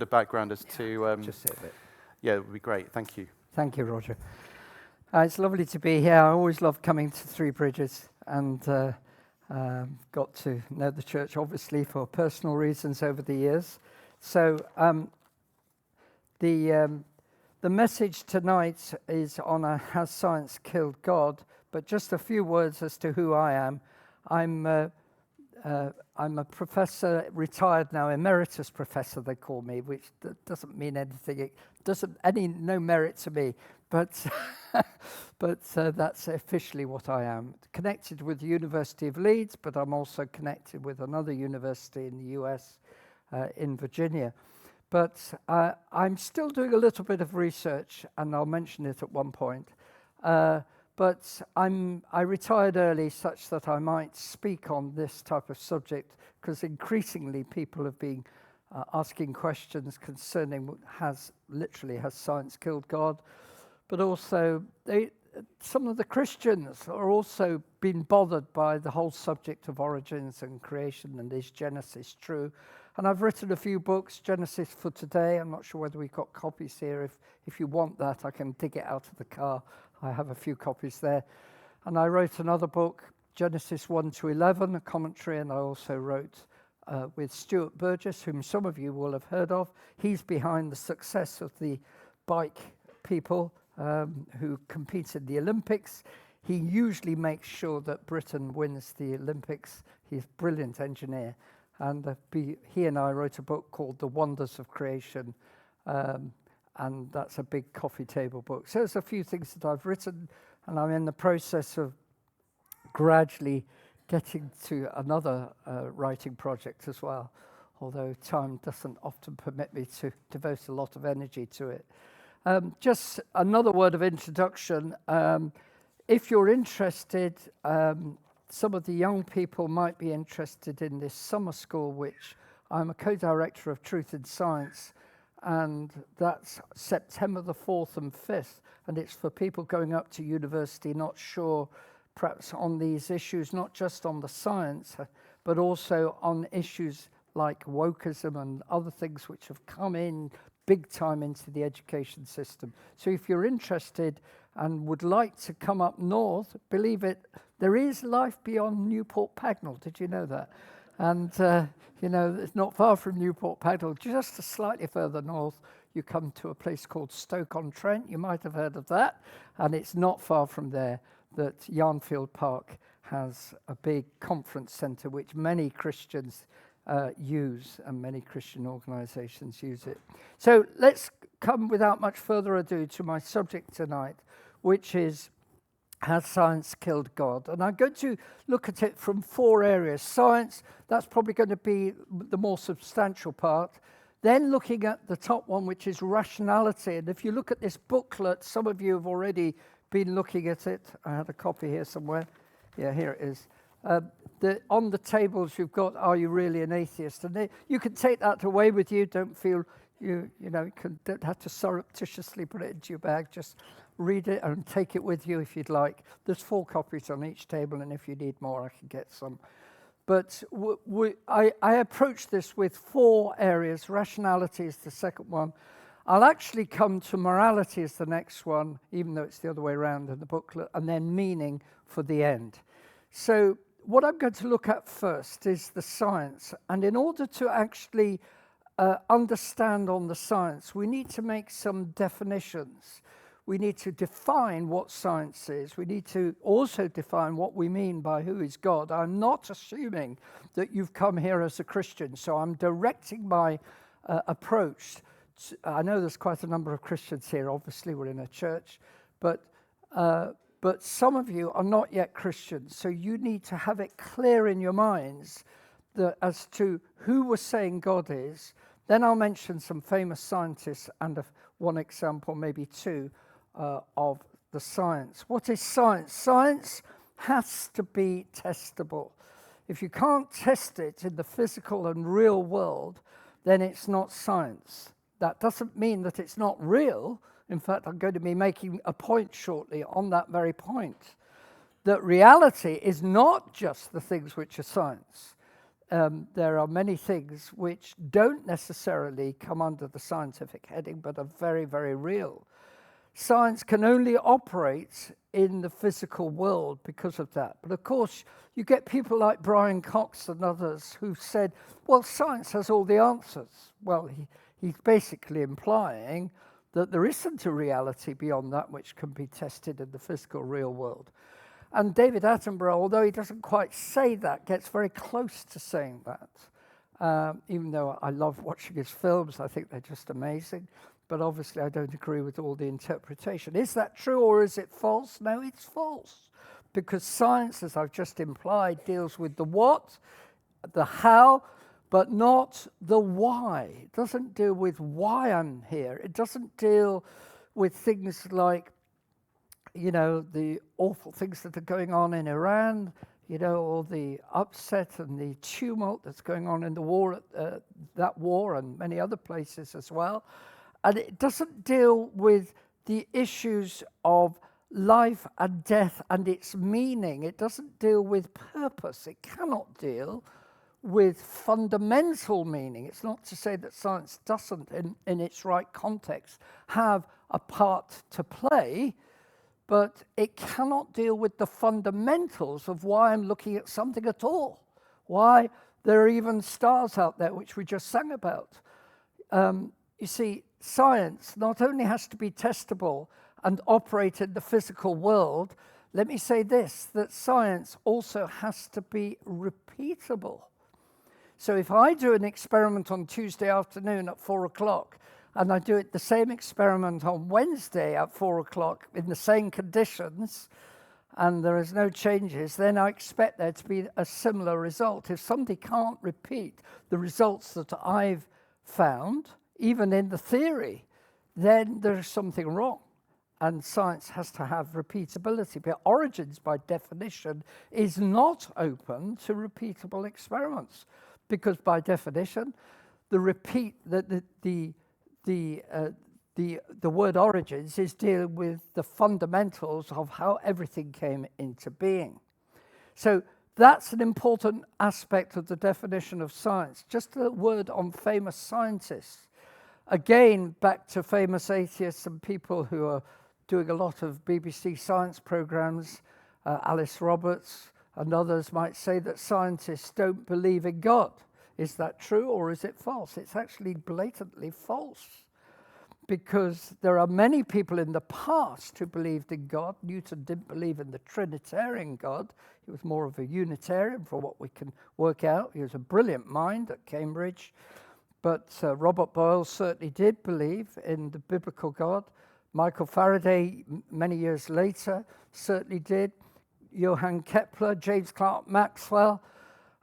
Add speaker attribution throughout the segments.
Speaker 1: the background as to...
Speaker 2: Just say a bit.
Speaker 1: Yeah, it would be great. Thank you.
Speaker 2: Thank you, Roger. It's lovely to be here. I always love coming to Three Bridges, and got to know the church, obviously, for personal reasons over the years. So the message tonight is on Has Science Killed God? But just a few words as to who I am. I'm a professor, retired now, emeritus professor they call me, which doesn't mean anything. It doesn't no merit to me, but that's officially what I am. Connected with the University of Leeds, but I'm also connected with another university in the US, in Virginia. But I'm still doing a little bit of research, and I'll mention it at one point. But I retired early such that I might speak on this type of subject, because increasingly people have been asking questions concerning has science killed God? But also some of the Christians are also being bothered by the whole subject of origins and creation, and is Genesis true? And I've written a few books, Genesis for Today. I'm not sure whether we've got copies here. If you want that, I can dig it out of the car. I have a few copies there. And I wrote another book, Genesis 1 to 11, a commentary, and I also wrote with Stuart Burgess, whom some of you will have heard of. He's behind the success of the bike people who compete in the Olympics. He usually makes sure that Britain wins the Olympics. He's a brilliant engineer. And he and I wrote a book called The Wonders of Creation, and that's a big coffee table book. So there's a few things that I've written, and I'm in the process of gradually getting to another writing project as well, although time doesn't often permit me to devote a lot of energy to it. Just another word of introduction. If you're interested, some of the young people might be interested in this summer school, which I'm a co-director of Truth in Science, and that's September the 4th and 5th, and it's for people going up to university not sure perhaps on these issues, not just on the science, but also on issues like wokeism and other things which have come in big time into the education system. So if you're interested and would like to come up north, believe it, there is life beyond Newport Pagnell. Did you know that? And, it's not far from Newport Pagnell, just slightly further north, you come to a place called Stoke-on-Trent. You might have heard of that. And it's not far from there that Yarnfield Park has a big conference centre, which many Christians use, and many Christian organisations use it. So let's come without much further ado to my subject tonight, which is, has science killed God? And I'm going to look at it from four areas. Science, that's probably going to be the more substantial part. Then looking at the top one, which is rationality. And if you look at this booklet, some of you have already been looking at it. I had a copy here somewhere. Yeah, here it is. On the tables you've got, Are You Really an Atheist? And you can take that away with you. Don't feel don't have to surreptitiously put it into your bag. Just read it and take it with you if you'd like. There's 4 copies on each table, and if you need more, I can get some. But I approach this with 4 areas. Rationality is the second one. I'll actually come to morality as the next one, even though it's the other way around in the booklet, and then meaning for the end. So what I'm going to look at first is the science. And in order to actually understand on the science, we need to make some definitions. We need to define what science is. We need to also define what we mean by who is God. I'm not assuming that you've come here as a Christian, so I'm directing my approach. I know there's quite a number of Christians here. Obviously, we're in a church, but some of you are not yet Christians, so you need to have it clear in your minds as to who we're saying God is. Then I'll mention some famous scientists and one example, maybe 2, of the science. What is science? Science has to be testable. If you can't test it in the physical and real world, then it's not science. That doesn't mean that it's not real. In fact, I'm going to be making a point shortly on that very point, that reality is not just the things which are science. there are many things which don't necessarily come under the scientific heading, but are very, very real. Science can only operate in the physical world because of that. But of course, you get people like Brian Cox and others who said, well, science has all the answers. Well, he's basically implying that there isn't a reality beyond that which can be tested in the physical real world. And David Attenborough, although he doesn't quite say that, gets very close to saying that. Even though I love watching his films, I think they're just amazing. But obviously I don't agree with all the interpretation. Is that true or is it false? No, it's false. Because science, as I've just implied, deals with the what, the how, but not the why. It doesn't deal with why I'm here. It doesn't deal with things like, you know, the awful things that are going on in Iran, you know, all the upset and the tumult that's going on in the war, that war and many other places as well. And it doesn't deal with the issues of life and death and its meaning. It doesn't deal with purpose. It cannot deal with fundamental meaning. It's not to say that science doesn't, in its right context, have a part to play, but it cannot deal with the fundamentals of why I'm looking at something at all, why there are even stars out there, which we just sang about. You see, science not only has to be testable and operate in the physical world, let me say this, that science also has to be repeatable. So if I do an experiment on Tuesday afternoon at 4 o'clock, and I do it the same experiment on Wednesday at 4 o'clock in the same conditions, and there is no changes, then I expect there to be a similar result. If somebody can't repeat the results that I've found, even in the theory, then there's something wrong. And science has to have repeatability. But origins, by definition, is not open to repeatable experiments, because by definition, the word origins is dealing with the fundamentals of how everything came into being. So that's an important aspect of the definition of science. Just a word on famous scientists. Again, back to famous atheists and people who are doing a lot of BBC science programs. Alice Roberts and others might say that scientists don't believe in God. Is that true or is it false? It's actually blatantly false, because there are many people in the past who believed in God. Newton didn't believe in the Trinitarian God. He was more of a Unitarian, from what we can work out. He was a brilliant mind at Cambridge. But Robert Boyle certainly did believe in the biblical God. Michael Faraday, many years later, certainly did. Johann Kepler, James Clerk Maxwell,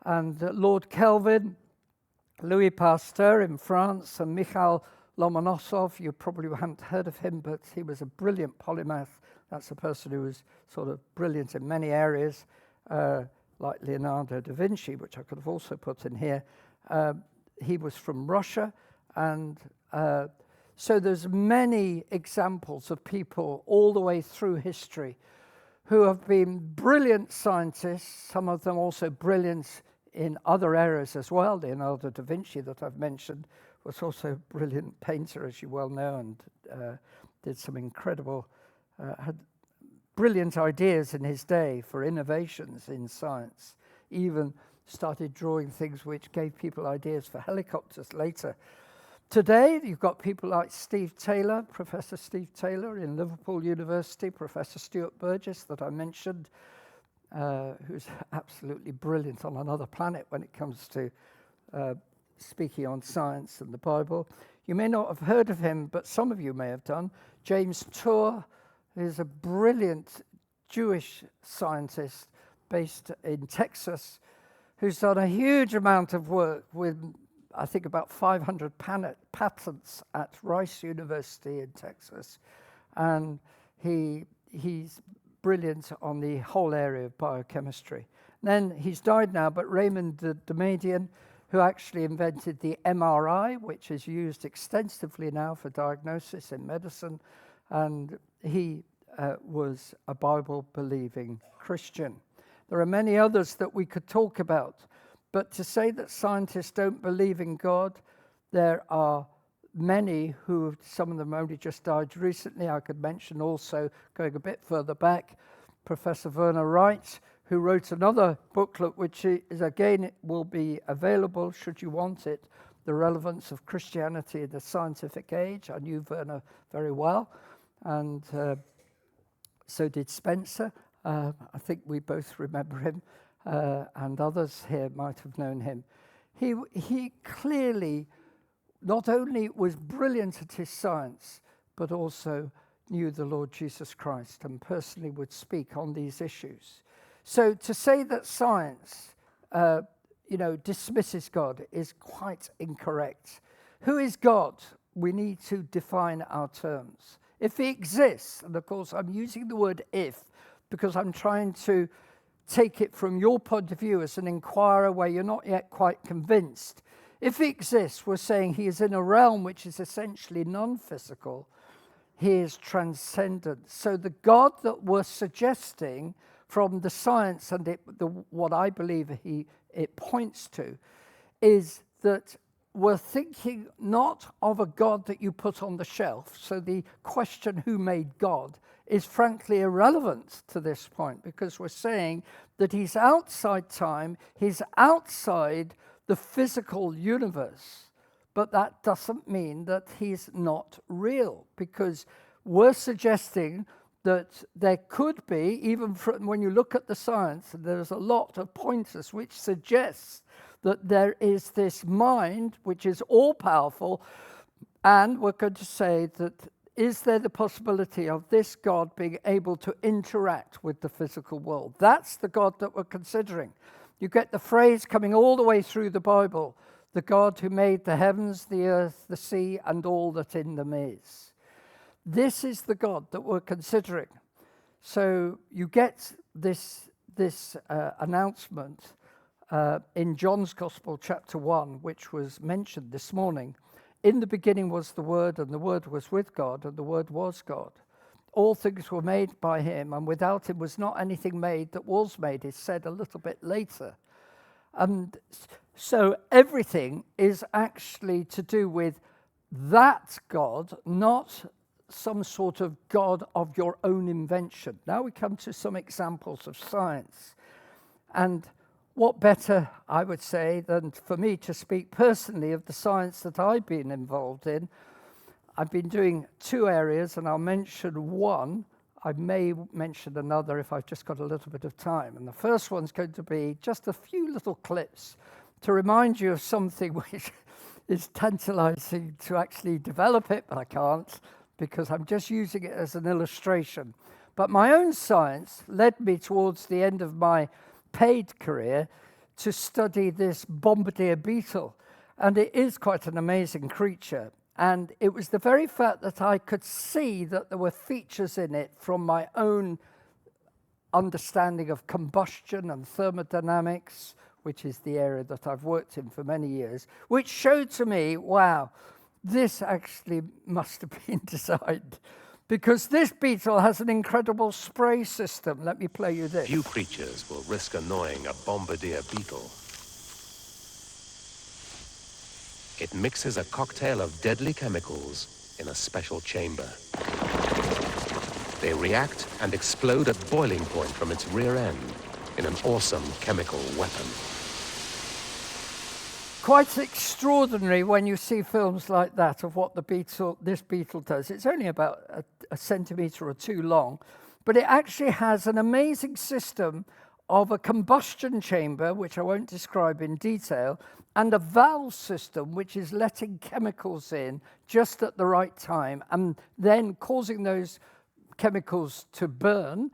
Speaker 2: and Lord Kelvin, Louis Pasteur in France, and Mikhail Lomonosov. You probably haven't heard of him, but he was a brilliant polymath. That's a person who was sort of brilliant in many areas, like Leonardo da Vinci, which I could have also put in here. He was from Russia, and so there's many examples of people all the way through history who have been brilliant scientists, some of them also brilliant in other areas as well. Leonardo da Vinci, that I've mentioned, was also a brilliant painter, as you well know, and did some incredible, had brilliant ideas in his day for innovations in science, even started drawing things which gave people ideas for helicopters later. Today, you've got people like Steve Taylor, Professor Steve Taylor in Liverpool University, Professor Stuart Burgess that I mentioned, who's absolutely brilliant on another planet when it comes to speaking on science and the Bible. You may not have heard of him, but some of you may have done. James Tour is a brilliant Jewish scientist based in Texas, who's done a huge amount of work with, I think, about 500 patents at Rice University in Texas. And he's brilliant on the whole area of biochemistry. Then he's died now, but Raymond Damadian, who actually invented the MRI, which is used extensively now for diagnosis in medicine, and he was a Bible-believing Christian. There are many others that we could talk about, But to say that scientists don't believe in God, there are many who, some of them only just died recently. I could mention also, going a bit further back, Professor Werner Wright, who wrote another booklet, which is, again, it will be available should you want it, The Relevance of Christianity in the Scientific Age. I knew Werner very well, and so did Spencer. I think we both remember him, and others here might have known him. He clearly not only was brilliant at his science, but also knew the Lord Jesus Christ and personally would speak on these issues. So to say that science, dismisses God is quite incorrect. Who is God? We need to define our terms. If he exists, and of course I'm using the word if, because I'm trying to take it from your point of view as an inquirer where you're not yet quite convinced. If he exists, we're saying he is in a realm which is essentially non-physical. He is transcendent. So the God that we're suggesting from the science and what I believe it points to is that we're thinking not of a God that you put on the shelf. So the question, who made God, is frankly irrelevant to this point, because we're saying that he's outside time, he's outside the physical universe. But that doesn't mean that he's not real, because we're suggesting that there could be, even when you look at the science, there's a lot of pointers which suggests that there is this mind which is all-powerful, and we're going to say that is there the possibility of this God being able to interact with the physical world? That's the God that we're considering. You get the phrase coming all the way through the Bible, the God who made the heavens, the earth, the sea, and all that in them is. This is the God that we're considering. So you get this announcement in John's Gospel, chapter 1, which was mentioned this morning. In the beginning was the Word, and the Word was with God, and the Word was God. All things were made by him, and without him was not anything made that was made, is said a little bit later. And so everything is actually to do with that God, not some sort of God of your own invention. Now we come to some examples of science. And what better, I would say, than for me to speak personally of the science that I've been involved in. I've been doing two areas, and I'll mention one. I may mention another if I've just got a little bit of time. And the first one's going to be just a few little clips to remind you of something which is tantalizing to actually develop it, but I can't, because I'm just using it as an illustration. But my own science led me towards the end of my paid career to study this bombardier beetle. And it is quite an amazing creature. And it was the very fact that I could see that there were features in it from my own understanding of combustion and thermodynamics, which is the area that I've worked in for many years, which showed to me, wow, this actually must have been designed, because this beetle has an incredible spray system. Let me play you this.
Speaker 3: Few creatures will risk annoying a bombardier beetle. It mixes a cocktail of deadly chemicals in a special chamber. They react and explode at boiling point from its rear end in an awesome chemical weapon.
Speaker 2: Quite extraordinary when you see films like that of what this beetle does. It's only about a centimetre or two long, but it actually has an amazing system of a combustion chamber, which I won't describe in detail, and a valve system which is letting chemicals in just at the right time and then causing those chemicals to burn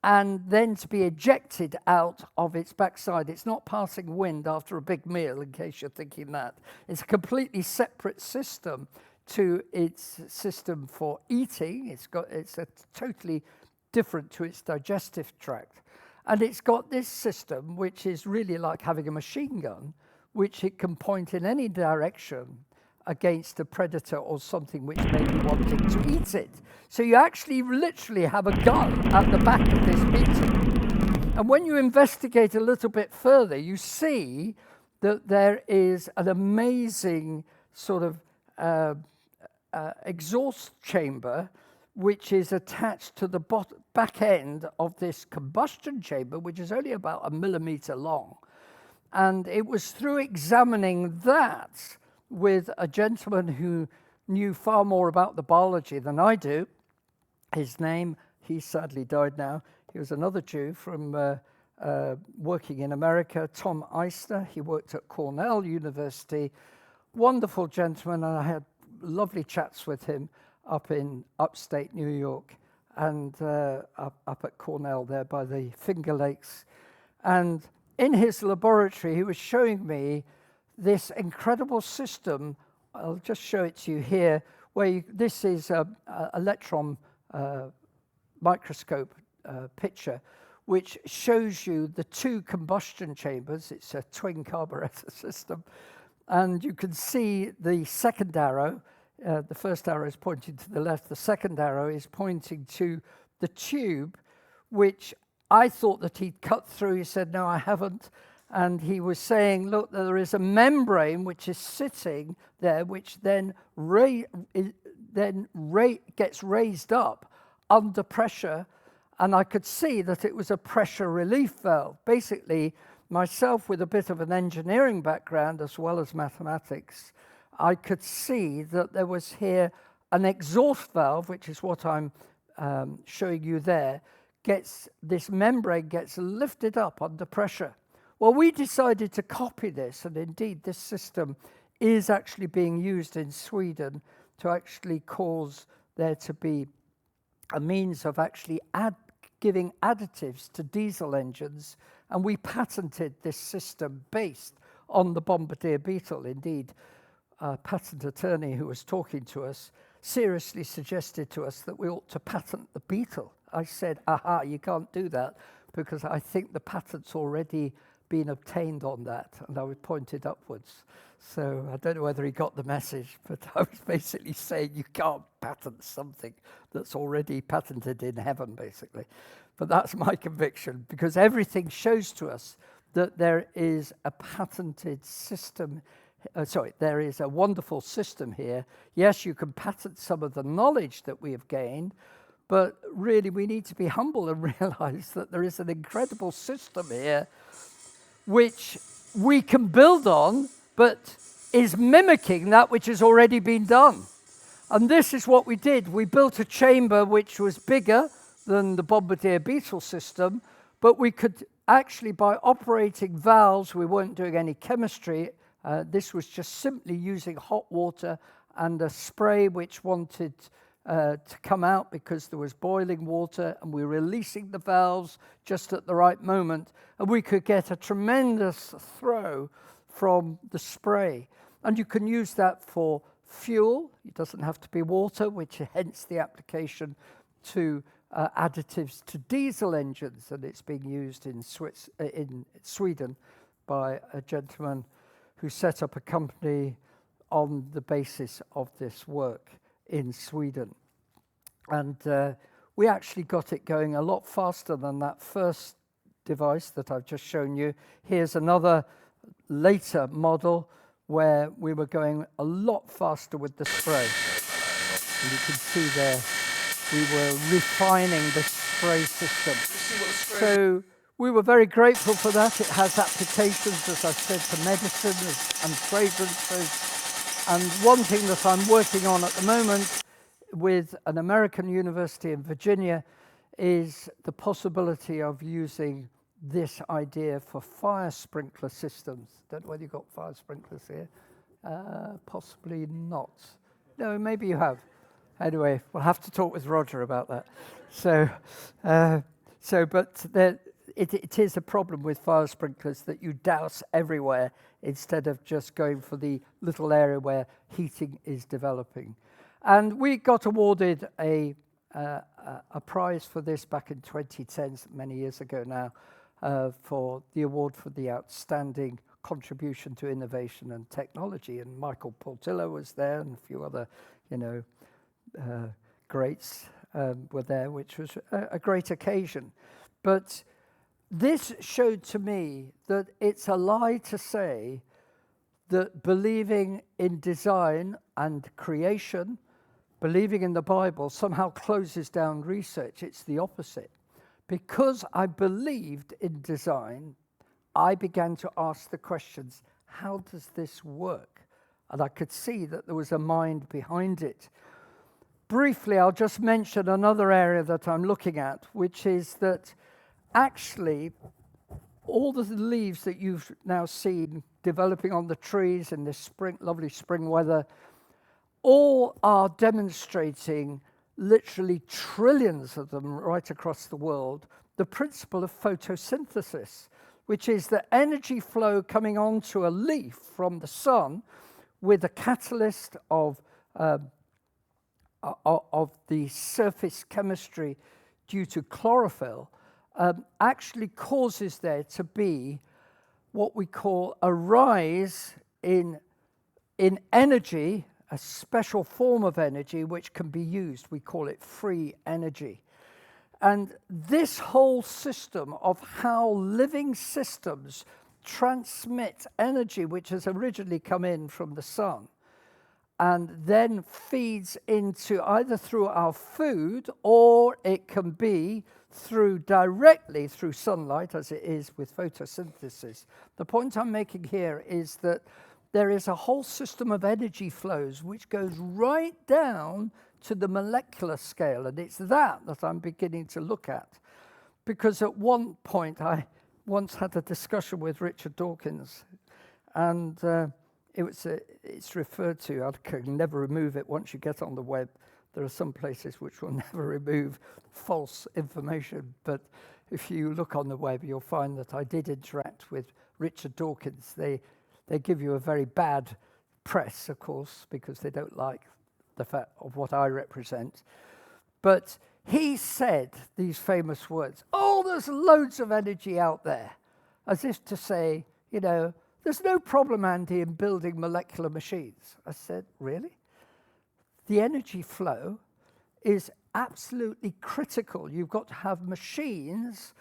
Speaker 2: and then to be ejected out of its backside. It's not passing wind after a big meal, in case you're thinking that. It's a completely separate system to its system for eating. It's a totally different to its digestive tract. And it's got this system, which is really like having a machine gun, which it can point in any direction against a predator or something which may be wanting to eat it. So you actually literally have a gun at the back of this beetle. And when you investigate a little bit further, you see that there is an amazing sort of exhaust chamber which is attached to the back end of this combustion chamber, which is only about 1 millimeter long. And it was through examining that with a gentleman who knew far more about the biology than I do. His name, he sadly died now. He was another Jew from working in America, Tom Eisner. He worked at Cornell University. Wonderful gentleman, and I had lovely chats with him up in upstate New York and up at Cornell there by the Finger Lakes. And in his laboratory, he was showing me this incredible system. I'll just show it to you here, where this is an electron microscope picture, which shows you the 2 combustion chambers. It's a twin carburetor system. And you can see the second arrow. The first arrow is pointing to the left. The second arrow is pointing to the tube, which I thought that he'd cut through. He said, no, I haven't. And he was saying, look, there is a membrane which is sitting there, which then gets raised up under pressure. And I could see that it was a pressure relief valve. Basically, myself with a bit of an engineering background as well as mathematics, I could see that there was here an exhaust valve, which is what I'm showing you there, this membrane gets lifted up under pressure. Well, we decided to copy this, and indeed this system is actually being used in Sweden to actually cause there to be a means of actually giving additives to diesel engines, and we patented this system based on the Bombardier Beetle. Indeed, a patent attorney who was talking to us seriously suggested to us that we ought to patent the Beetle. I said, aha, you can't do that because I think the patent's already been obtained on that, and I was pointed upwards. So I don't know whether he got the message, but I was basically saying you can't patent something that's already patented in heaven, basically. But that's my conviction, because everything shows to us that there is a patented system. There is a wonderful system here. Yes, you can patent some of the knowledge that we have gained, but really we need to be humble and realize that there is an incredible system here which we can build on, but is mimicking that which has already been done. And this is what we did. We built a chamber which was bigger than the Bombardier Beetle system, but we could actually, by operating valves, we weren't doing any chemistry. This was just simply using hot water and a spray which wanted to come out because there was boiling water, and we were releasing the valves just at the right moment, and we could get a tremendous throw from the spray. And you can use that for fuel. It doesn't have to be water, which hence the application to additives to diesel engines, and it's being used in Sweden by a gentleman who set up a company on the basis of this work in Sweden. And we actually got it going a lot faster than that first device that I've just shown you. Here's another later model where we were going a lot faster with the spray. And you can see there, we were refining the spray system. So we were very grateful for that. It has applications, as I've said, to medicine and fragrances. And one thing that I'm working on at the moment with an American university in Virginia is the possibility of using this idea for fire sprinkler systems. Don't know whether you've got fire sprinklers here. Possibly not. No, maybe you have. Anyway, we'll have to talk with Roger about that. It is a problem with fire sprinklers that you douse everywhere instead of just going for the little area where heating is developing. And we got awarded a prize for this back in 2010, many years ago now, for the award for the outstanding contribution to innovation and technology. And Michael Portillo was there, and a few other, greats were there, which was a great occasion. But this showed to me that it's a lie to say that believing in design and creation, believing in the Bible, somehow closes down research. It's the opposite. Because I believed in design, I began to ask the questions, how does this work? And I could see that there was a mind behind it. Briefly, I'll just mention another area that I'm looking at, which is that actually all the leaves that you've now seen developing on the trees in this lovely spring weather, all are demonstrating, literally trillions of them right across the world, the principle of photosynthesis, which is the energy flow coming onto a leaf from the sun with a catalyst of the surface chemistry due to chlorophyll, actually causes there to be what we call a rise in energy, a special form of energy which can be used. We call it free energy. And this whole system of how living systems transmit energy, which has originally come in from the sun, and then feeds into either through our food, or it can be directly through sunlight, as it is with photosynthesis. The point I'm making here is that there is a whole system of energy flows which goes right down to the molecular scale, and it's that I'm beginning to look at. Because at one point, I once had a discussion with Richard Dawkins, and it's referred to, I can never remove it once you get on the web. There are some places which will never remove false information, but if you look on the web, you'll find that I did interact with Richard Dawkins. They give you a very bad press, of course, because they don't like the fact of what I represent. But he said these famous words, "Oh, there's loads of energy out there," as if to say, there's no problem, Andy, in building molecular machines. I said, really? The energy flow is absolutely critical. You've got to have machines.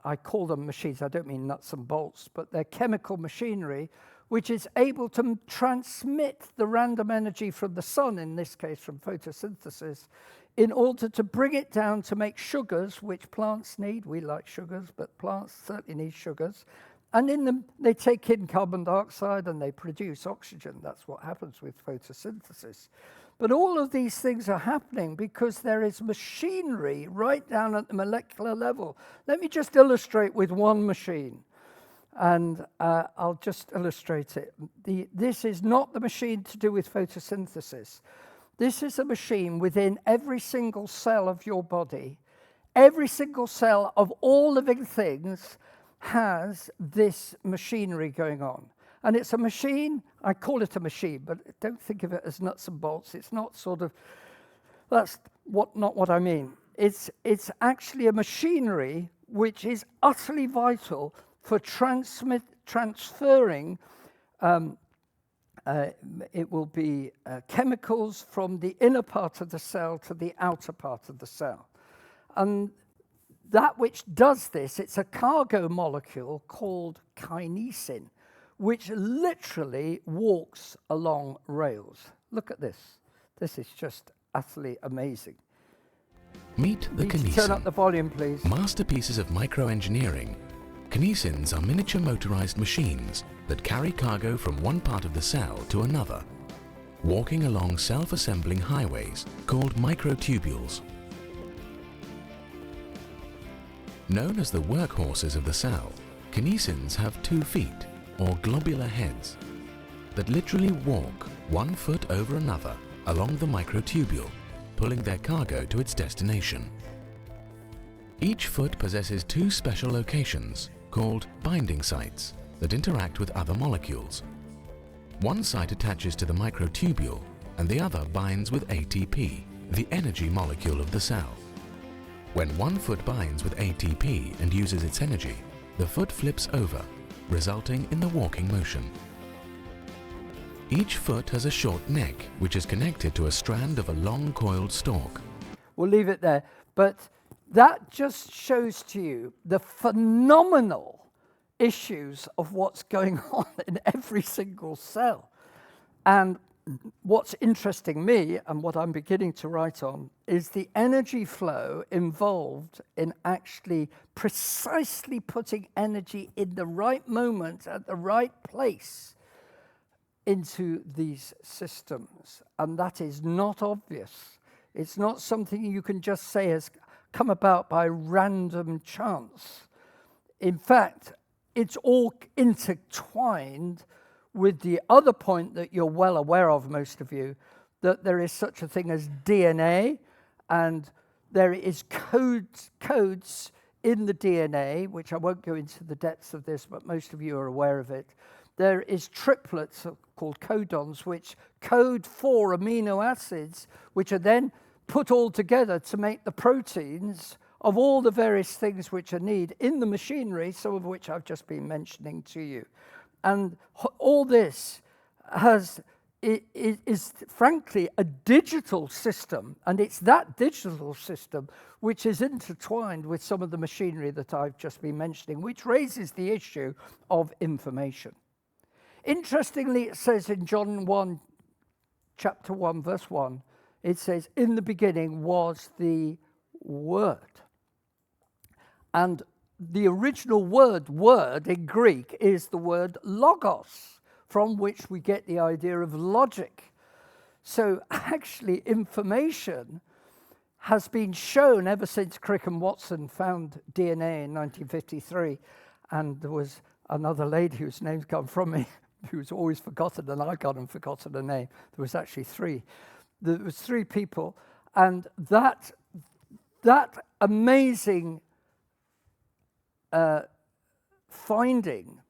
Speaker 2: I call them machines. I don't mean nuts and bolts, but they're chemical machinery, which is able to transmit the random energy from the sun, in this case from photosynthesis, in order to bring it down to make sugars, which plants need. We like sugars, but plants certainly need sugars. And in them, they take in carbon dioxide and they produce oxygen. That's what happens with photosynthesis. But all of these things are happening because there is machinery right down at the molecular level. Let me just illustrate with one machine. And I'll just illustrate it. This is not the machine to do with photosynthesis. This is a machine within every single cell of your body. Every single cell of all living things has this machinery going on. And it's a machine, I call it a machine, but don't think of it as nuts and bolts. It's not that's not what I mean. It's actually a machinery which is utterly vital for transferring, it will be chemicals from the inner part of the cell to the outer part of the cell. And that which does this, it's a cargo molecule called kinesin, which literally walks along rails. Look at this. This is just utterly amazing.
Speaker 3: Meet the kinesin.
Speaker 2: Turn up the volume, please.
Speaker 3: Masterpieces of microengineering. Kinesins are miniature motorized machines that carry cargo from one part of the cell to another, walking along self-assembling highways called microtubules. Known as the workhorses of the cell, kinesins have 2 feet, or globular heads, that literally walk 1 foot over another along the microtubule, pulling their cargo to its destination. Each foot possesses 2 special locations called binding sites that interact with other molecules. One site attaches to the microtubule and the other binds with ATP, the energy molecule of the cell. When one foot binds with ATP and uses its energy, the foot flips over, resulting in the walking motion. Each foot has a short neck, which is connected to a strand of a long coiled stalk.
Speaker 2: We'll leave it there. But that just shows to you the phenomenal issues of what's going on in every single cell. And what's interesting me, and what I'm beginning to write on, is the energy flow involved in actually precisely putting energy in the right moment at the right place into these systems. And that is not obvious. It's not something you can just say has come about by random chance. In fact, it's all intertwined with the other point that you're well aware of, most of you, that there is such a thing as DNA, and there is codes in the DNA, which I won't go into the depths of this, but most of you are aware of it. There is triplets called codons, which code 4 amino acids, which are then put all together to make the proteins of all the various things which are needed in the machinery, some of which I've just been mentioning to you. And all this is frankly a digital system, and it's that digital system which is intertwined with some of the machinery that I've just been mentioning, which raises the issue of information. Interestingly, it says in John 1, chapter 1, verse 1, it says, "In the beginning was the Word." And the original word in Greek is the word logos, from which we get the idea of logic. So actually information has been shown ever since Crick and Watson found DNA in 1953, and there was another lady whose name's gone from me, who's always forgotten, and I've gone and forgotten her name. There was actually three. There was three people, and that amazing finding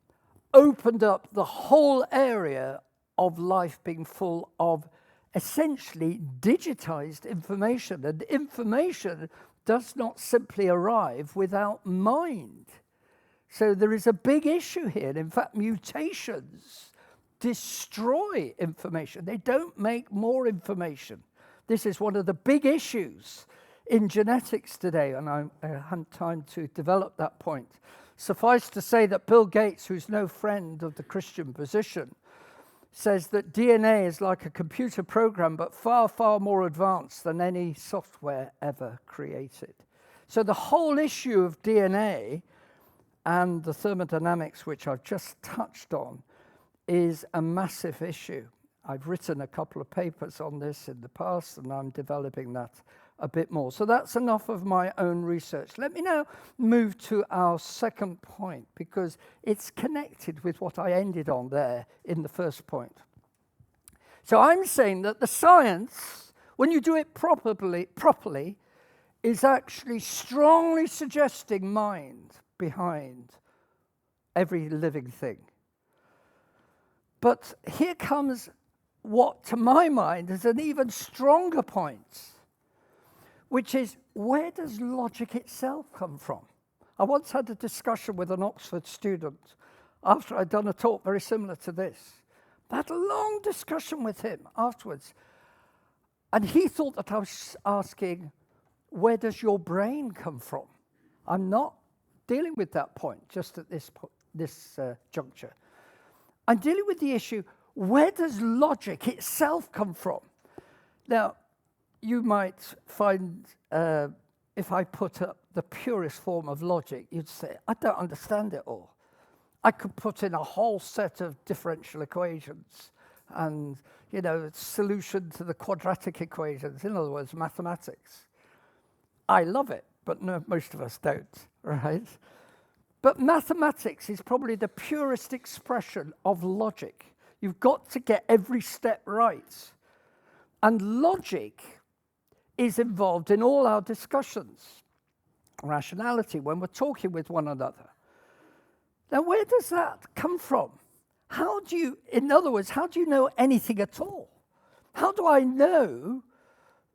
Speaker 2: opened up the whole area of life being full of essentially digitized information. And information does not simply arrive without mind. So there is a big issue here. In fact, mutations destroy information. They don't make more information. This is one of the big issues in genetics today, and I haven't time to develop that point. Suffice to say that Bill Gates, who's no friend of the Christian position, says that DNA is like a computer program, but far, far more advanced than any software ever created. So the whole issue of DNA and the thermodynamics, which I've just touched on, is a massive issue. I've written a couple of papers on this in the past, and I'm developing that a bit more. So that's enough of my own research. Let me now move to our second point, because it's connected with what I ended on there in the first point. So I'm saying that the science, when you do it properly, is actually strongly suggesting mind behind every living thing. But here comes what, to my mind, is an even stronger point, which is, where does logic itself come from? I once had a discussion with an Oxford student after I'd done a talk very similar to this. I had a long discussion with him afterwards. And he thought that I was asking, where does your brain come from? I'm not dealing with that point just at this juncture. I'm dealing with the issue, where does logic itself come from? Now, you might find, if I put up the purest form of logic, you'd say, I don't understand it all. I could put in a whole set of differential equations and, solution to the quadratic equations, in other words, mathematics. I love it, but no, most of us don't, right? But mathematics is probably the purest expression of logic. You've got to get every step right. And logic is involved in all our discussions. Rationality, when we're talking with one another. Now, where does that come from? In other words, how do you know anything at all? How do I know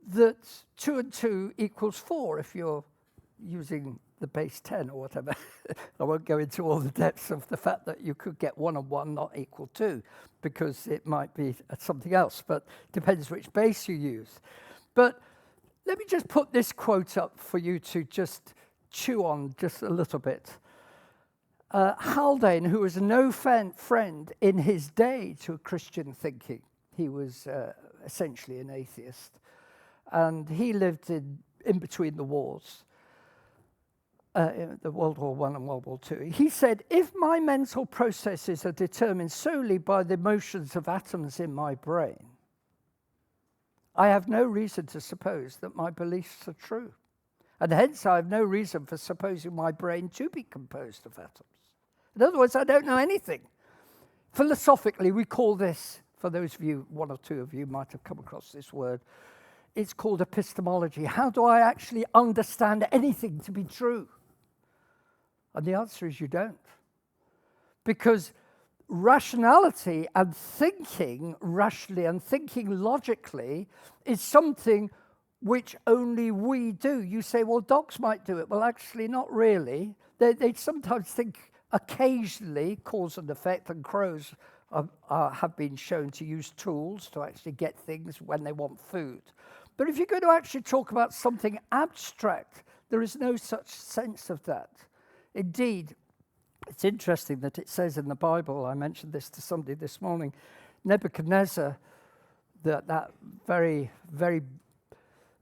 Speaker 2: that 2 and 2 equals 4 if you're using the base 10 or whatever? I won't go into all the depths of the fact that you could get 1 and 1 not equal 2, because it might be something else, but depends which base you use. But let me just put this quote up for you to just chew on just a little bit. Haldane, who was no friend in his day to Christian thinking, he was essentially an atheist, and he lived in between the wars, the World War I and World War II. He said, if my mental processes are determined solely by the motions of atoms in my brain, I have no reason to suppose that my beliefs are true. And hence I have no reason for supposing my brain to be composed of atoms. In other words, I don't know anything. Philosophically, we call this, for those of you, one or two of you might have come across this word, it's called epistemology. How do I actually understand anything to be true? And the answer is you don't. Because rationality and thinking rationally and thinking logically is something which only we do. You say, well, dogs might do it. Well, actually, not really. They sometimes think occasionally, cause and effect, and crows have been shown to use tools to actually get things when they want food. But if you're going to actually talk about something abstract, there is no such sense of that. Indeed, it's interesting that it says in the Bible, I mentioned this to somebody this morning, Nebuchadnezzar, that very, very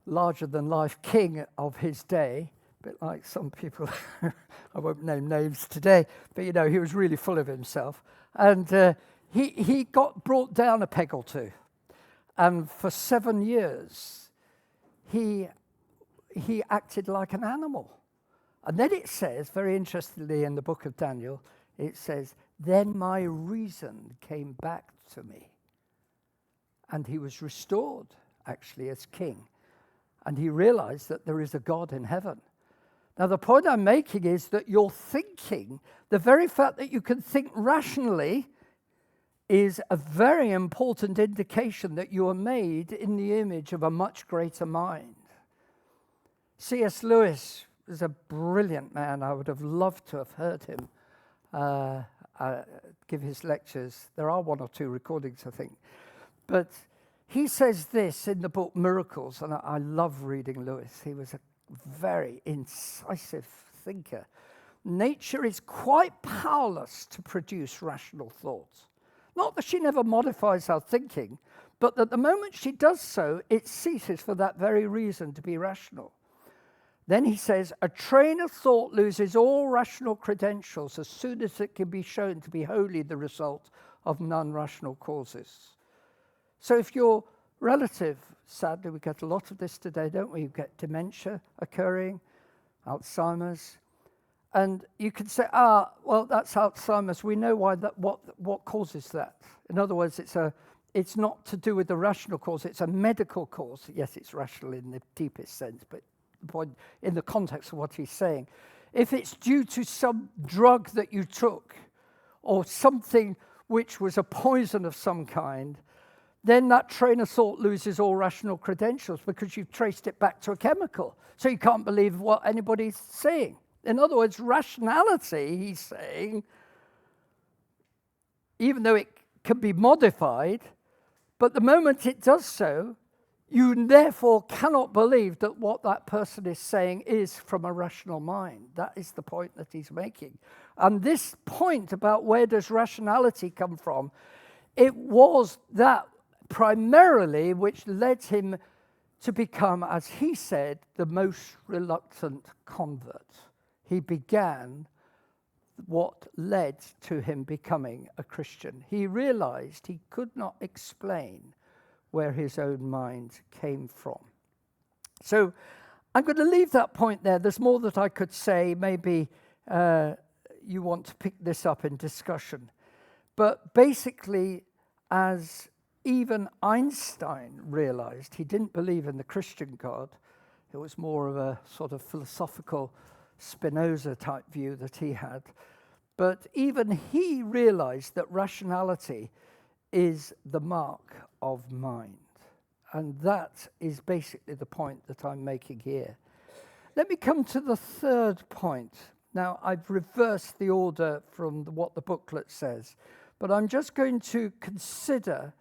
Speaker 2: larger-than-life king of his day, a bit like some people, I won't name names today, but you know, he was really full of himself. And he got brought down a peg or two. And for 7 years, he acted like an animal. And then it says, very interestingly in the book of Daniel, it says, then my reason came back to me. And he was restored, actually, as king. And he realized that there is a God in heaven. Now, the point I'm making is that your thinking, the very fact that you can think rationally, is a very important indication that you are made in the image of a much greater mind. C.S. Lewis was a brilliant man. I would have loved to have heard him give his lectures. There are one or two recordings, I think. But he says this in the book Miracles, and I love reading Lewis. He was a very incisive thinker. Nature is quite powerless to produce rational thoughts. Not that she never modifies our thinking, but that the moment she does so, it ceases for that very reason to be rational. Then he says, a train of thought loses all rational credentials as soon as it can be shown to be wholly the result of non-rational causes. So if your relative, sadly we get a lot of this today, don't we? You get dementia occurring, Alzheimer's, and you can say, well, that's Alzheimer's. We know why that. What causes that? In other words, it's not to do with the rational cause. It's a medical cause. Yes, it's rational in the deepest sense, but the point in the context of what he's saying, if it's due to some drug that you took, or something which was a poison of some kind, then that train of thought loses all rational credentials because you've traced it back to a chemical. So you can't believe what anybody's saying. In other words, rationality, he's saying, even though it can be modified, but the moment it does so, you therefore cannot believe that what that person is saying is from a rational mind. That is the point that he's making. And this point about where does rationality come from, it was that primarily which led him to become, as he said, the most reluctant convert. He began what led to him becoming a Christian. He realized he could not explain where his own mind came from. So I'm going to leave that point there. There's more that I could say. Maybe you want to pick this up in discussion. But basically, as even Einstein realized, he didn't believe in the Christian God. It was more of a sort of philosophical Spinoza type view that he had. But even he realized that rationality is the mark of mind. And that is basically the point that I'm making here. Let me come to the third point. Now, I've reversed the order from what the booklet says, but I'm just going to consider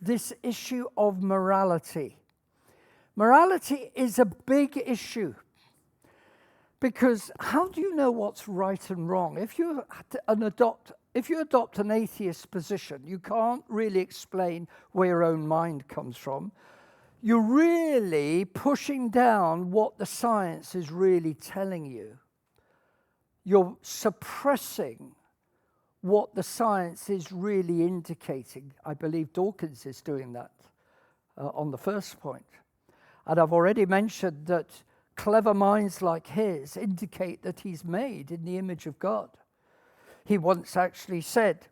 Speaker 2: this issue of morality. Morality is a big issue Because how do you know what's right and wrong? If you adopt an atheist position, you can't really explain where your own mind comes from. You're really pushing down what the science is really telling you. You're suppressing what the science is really indicating. I believe Dawkins is doing that on the first point. And I've already mentioned that clever minds like his indicate that he's made in the image of God. He once actually said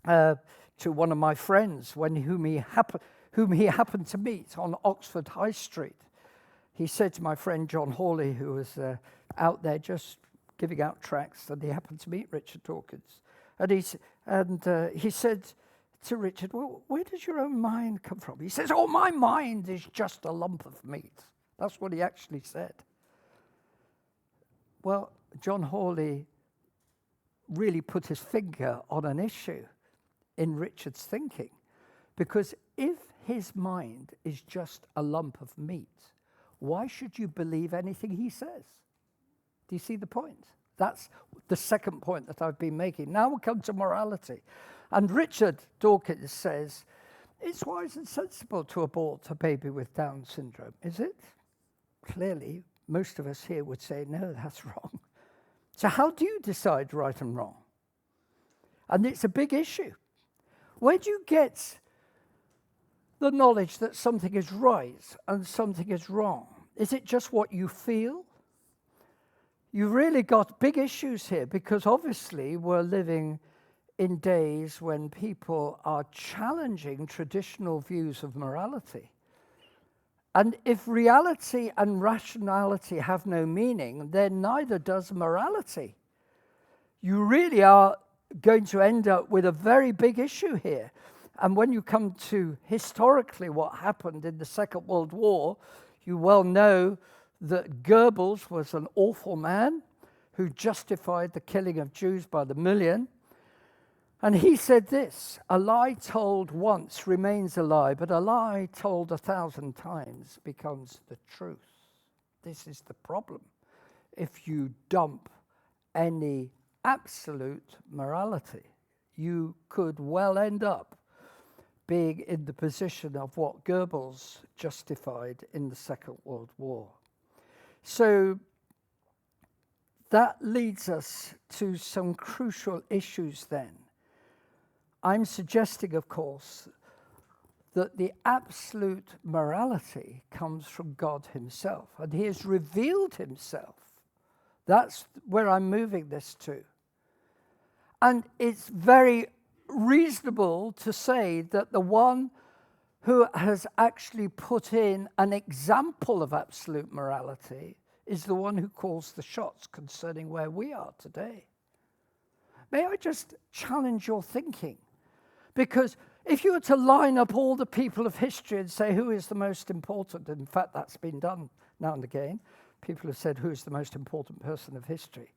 Speaker 2: to one of my friends, whom he happened to meet on Oxford High Street, he said to my friend John Hawley, who was out there just giving out tracts, and he happened to meet Richard Dawkins. And he said to Richard, well, where does your own mind come from? He says, oh, my mind is just a lump of meat. That's what he actually said. Well, John Hawley really put his finger on an issue in Richard's thinking. Because if his mind is just a lump of meat, why should you believe anything he says? Do you see the point? That's the second point that I've been making. Now we'll come to morality. And Richard Dawkins says, it's wise and sensible to abort a baby with Down syndrome, is it? Clearly, most of us here would say, no, that's wrong. So how do you decide right and wrong? And it's a big issue. Where do you get the knowledge that something is right and something is wrong? Is it just what you feel? You've really got big issues here, because obviously we're living in days when people are challenging traditional views of morality. And if reality and rationality have no meaning, then neither does morality. You really are going to end up with a very big issue here. And when you come to historically what happened in the Second World War, you well know that Goebbels was an awful man who justified the killing of Jews by the million. And he said this, a lie told once remains a lie, but a lie told 1,000 times becomes the truth. This is the problem. If you dump any absolute morality, you could well end up being in the position of what Goebbels justified in the Second World War. So that leads us to some crucial issues then. I'm suggesting, of course, that the absolute morality comes from God himself, and he has revealed himself. That's where I'm moving this to. And it's very reasonable to say that the one who has actually put in an example of absolute morality is the one who calls the shots concerning where we are today. May I just challenge your thinking? Because if you were to line up all the people of history and say who is the most important, in fact that's been done now and again, people have said who is the most important person of history,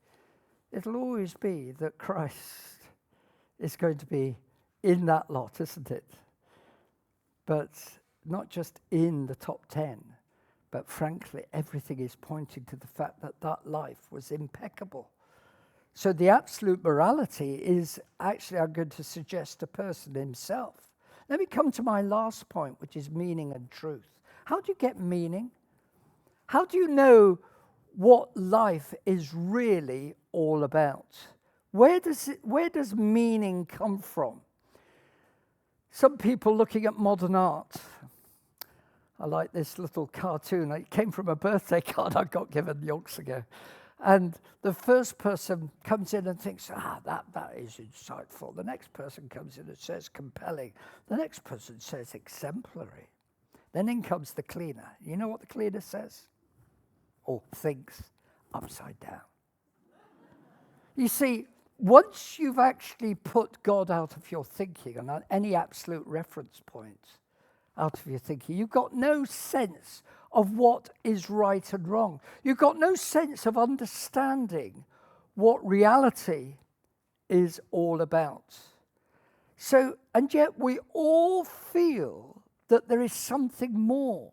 Speaker 2: it'll always be that Christ is going to be in that lot, isn't it? But not just in the top 10, but frankly, everything is pointing to the fact that that life was impeccable. So the absolute morality is actually, I'm going to suggest, a person himself. Let me come to my last point, which is meaning and truth. How do you get meaning? How do you know what life is really all about? Where does meaning come from? Some people looking at modern art. I like this little cartoon. It came from a birthday card I got given yonks ago. And the first person comes in and thinks, that is insightful. The next person comes in and says compelling. The next person says exemplary. Then in comes the cleaner. You know what the cleaner says? Or thinks? Upside down. You see, once you've actually put God out of your thinking and any absolute reference point out of your thinking, you've got no sense of what is right and wrong. You've got no sense of understanding what reality is all about. So, and yet we all feel that there is something more.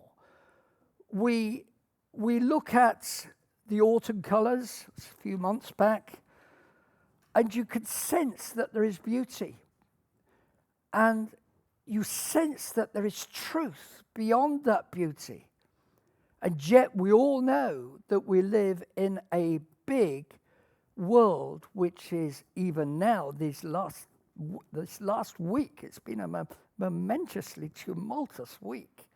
Speaker 2: We look at the autumn colours a few months back, and you could sense that there is beauty. And you sense that there is truth beyond that beauty. And yet we all know that we live in a big world, which is even now, this last week, it's been a momentously tumultuous week.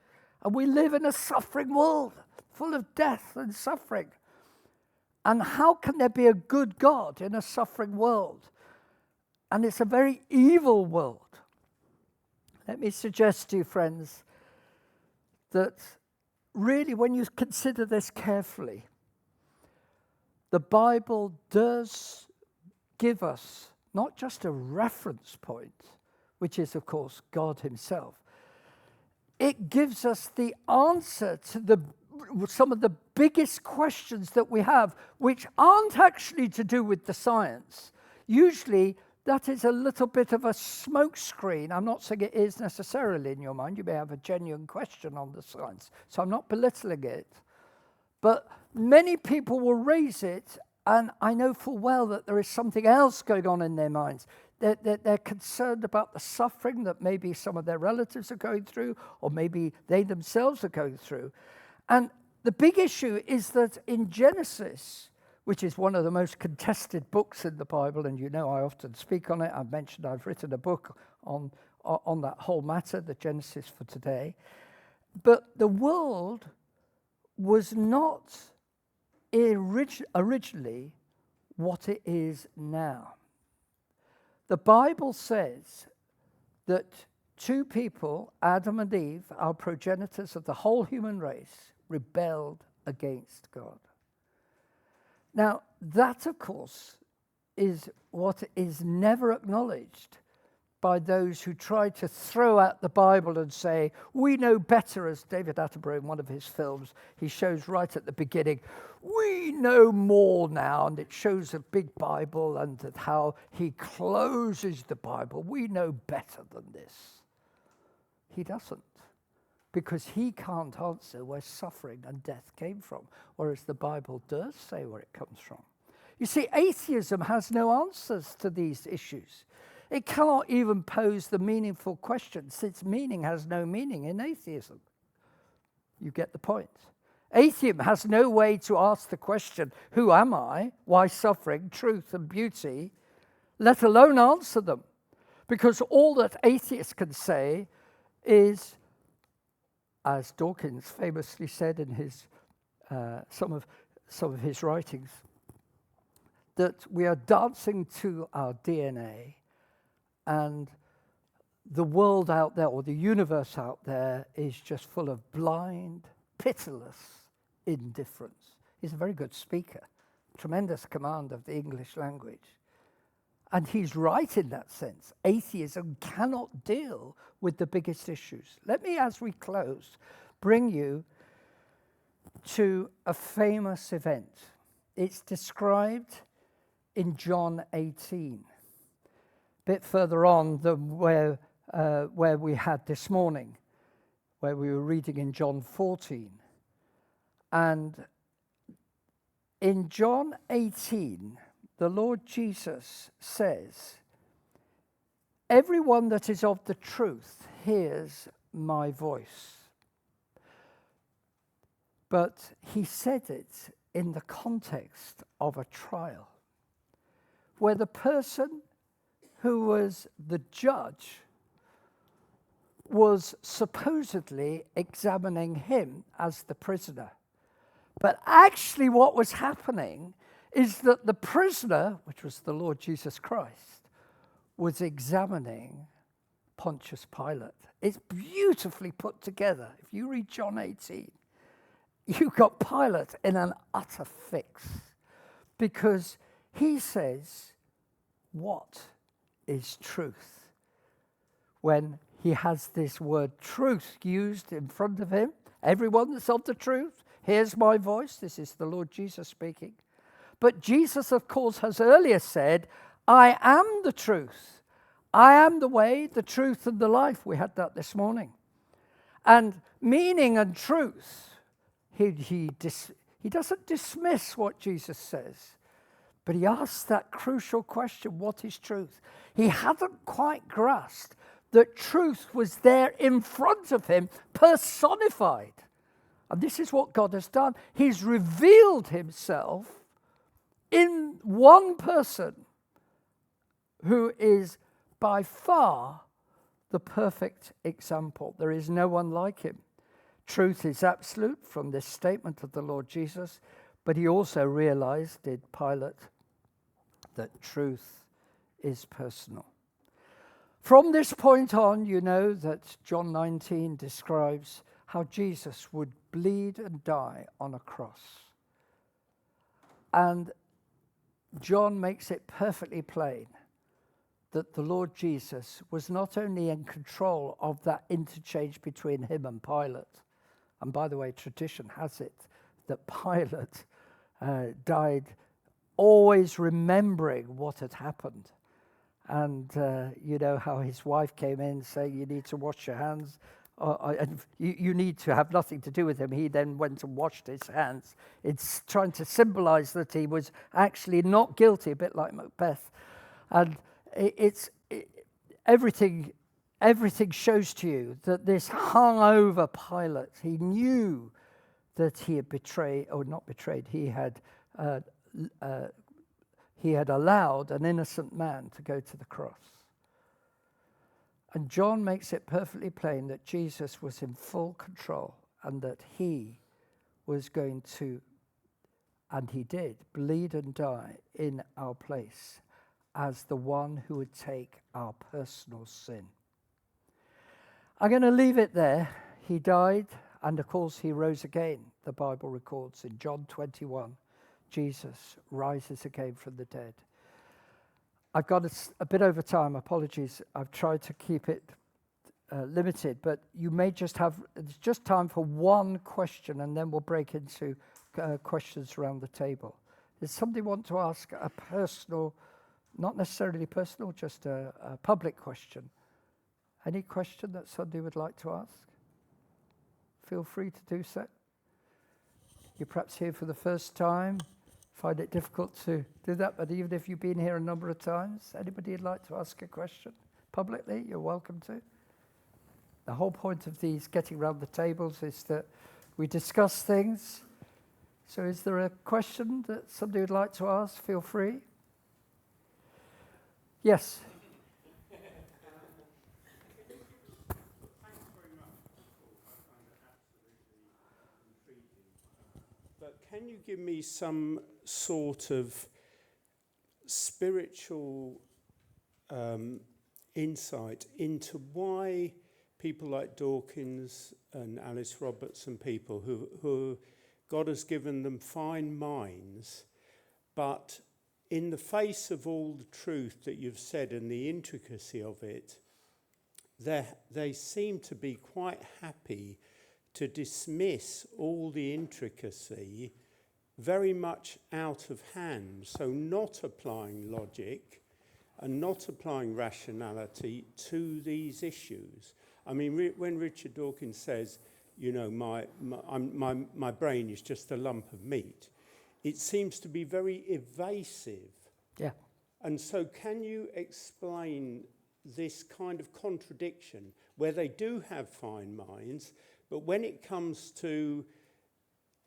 Speaker 2: And we live in a suffering world, full of death and suffering. And how can there be a good God in a suffering world? And it's a very evil world. Let me suggest to you, friends, that really when you consider this carefully, the Bible does give us not just a reference point, which is, of course, God himself. It gives us the answer to some of the biggest questions that we have, which aren't actually to do with the science. Usually, that is a little bit of a smokescreen. I'm not saying it is necessarily in your mind. You may have a genuine question on the science, so I'm not belittling it. But many people will raise it, and I know full well that there is something else going on in their minds. They're concerned about the suffering that maybe some of their relatives are going through, or maybe they themselves are going through. And the big issue is that in Genesis, which is one of the most contested books in the Bible, and you know I often speak on it. I've mentioned I've written a book on that whole matter, the Genesis for today. But the world was not originally what it is now. The Bible says that two people, Adam and Eve, our progenitors of the whole human race, rebelled against God. Now, that, of course, is what is never acknowledged by those who try to throw out the Bible and say, we know better, as David Attenborough in one of his films, he shows right at the beginning, we know more now, and it shows a big Bible and how he closes the Bible. We know better than this. He doesn't, because he can't answer where suffering and death came from, whereas the Bible does say where it comes from. You see, atheism has no answers to these issues. It cannot even pose the meaningful question, since meaning has no meaning in atheism. You get the point. Atheism has no way to ask the question, who am I, why suffering, truth and beauty, let alone answer them. Because all that atheists can say is, as Dawkins famously said in his some of his writings, that we are dancing to our DNA, and the world out there, or the universe out there, is just full of blind, pitiless indifference. He's a very good speaker, tremendous command of the English language. And he's right in that sense. Atheism cannot deal with the biggest issues. Let me, as we close, bring you to a famous event. It's described in John 18, a bit further on than where we had this morning, where we were reading in John 14. And in John 18, the Lord Jesus says, everyone that is of the truth hears my voice. But he said it in the context of a trial, where the person who was the judge was supposedly examining him as the prisoner. But actually what was happening is that the prisoner, which was the Lord Jesus Christ, was examining Pontius Pilate. It's beautifully put together. If you read John 18, you've got Pilate in an utter fix, because he says, what is truth? When he has this word truth used in front of him, everyone that's of the truth hears my voice. This is the Lord Jesus speaking. But Jesus, of course, has earlier said, I am the truth. I am the way, the truth, and the life. We had that this morning. And meaning and truth, he He doesn't dismiss what Jesus says, but he asks that crucial question, what is truth? He hadn't quite grasped that truth was there in front of him, personified. And this is what God has done. He's revealed himself in one person who is by far the perfect example. There is no one like him. Truth is absolute from this statement of the Lord Jesus, but he also realized, did Pilate, that truth is personal. From this point on, you know that John 19 describes how Jesus would bleed and die on a cross. And John makes it perfectly plain that the Lord Jesus was not only in control of that interchange between him and Pilate, and by the way, tradition has it that Pilate died always remembering what had happened. And you know how his wife came in saying, you need to wash your hands. And you need to have nothing to do with him. He then went and washed his hands. It's trying to symbolize that he was actually not guilty, a bit like Macbeth. And everything shows to you that this hung over Pilate. He knew that he had betrayed, or not betrayed, he had allowed an innocent man to go to the cross. And John makes it perfectly plain that Jesus was in full control and that he was going to, and he did, bleed and die in our place as the one who would take our personal sin. I'm going to leave it there. He died, and of course he rose again. The Bible records in John 21, Jesus rises again from the dead. I've got a bit over time, apologies. I've tried to keep it limited, but you may just have, it's just time for one question, and then we'll break into questions around the table. Does somebody want to ask a personal, not necessarily personal, just a public question? Any question that somebody would like to ask? Feel free to do so. You're perhaps here for the first time. Find it difficult to do that, but even if you've been here a number of times, anybody would like to ask a question publicly, you're welcome to. The whole point of these getting around the tables is that we discuss things. So is there a question that somebody would like to ask? Feel free. Yes.
Speaker 4: But can you give me some sort of spiritual insight into why people like Dawkins and Alice Roberts and people who God has given them fine minds, but in the face of all the truth that you've said and the intricacy of it, they seem to be quite happy to dismiss all the intricacy very much out of hand, so not applying logic and not applying rationality to these issues. I mean, when Richard Dawkins says, you know, my brain is just a lump of meat, it seems to be very evasive.
Speaker 2: Yeah.
Speaker 4: And so can you explain this kind of contradiction where they do have fine minds, but when it comes to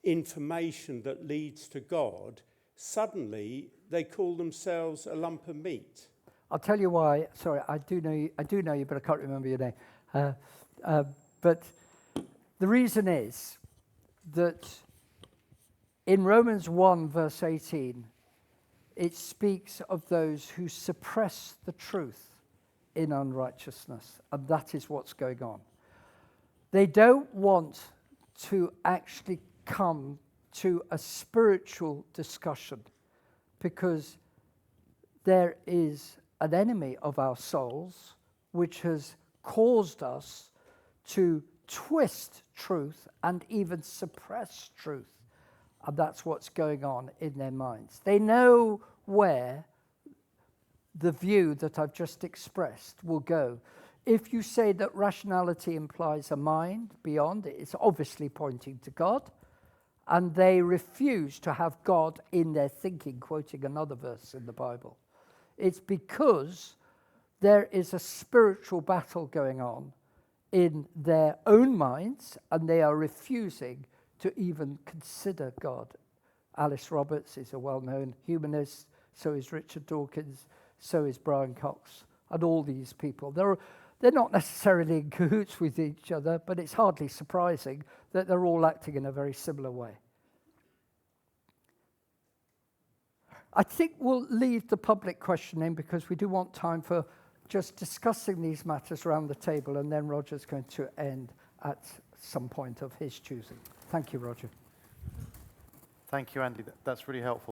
Speaker 4: information that leads to God, suddenly they call themselves a lump of meat?
Speaker 2: I'll tell you why. Sorry, I do know you, but I can't remember your name. But the reason is that in Romans 1, verse 18, it speaks of those who suppress the truth in unrighteousness, and that is what's going on. They don't want to actually come to a spiritual discussion because there is an enemy of our souls which has caused us to twist truth and even suppress truth. And that's what's going on in their minds. They know where the view that I've just expressed will go. If you say that rationality implies a mind beyond it, it's obviously pointing to God. and they refuse to have God in their thinking, quoting another verse in the Bible. It's because there is a spiritual battle going on in their own minds, and they are refusing to even consider God. Alice Roberts is a well-known humanist, so is Richard Dawkins, so is Brian Cox, and all these people. They're not necessarily in cahoots with each other, but it's hardly surprising that they're all acting in a very similar way. I think we'll leave the public questioning because we do want time for just discussing these matters around the table, and then Roger's going to end at some point of his choosing. Thank you, Roger.
Speaker 1: Thank you, Andy. That's really helpful.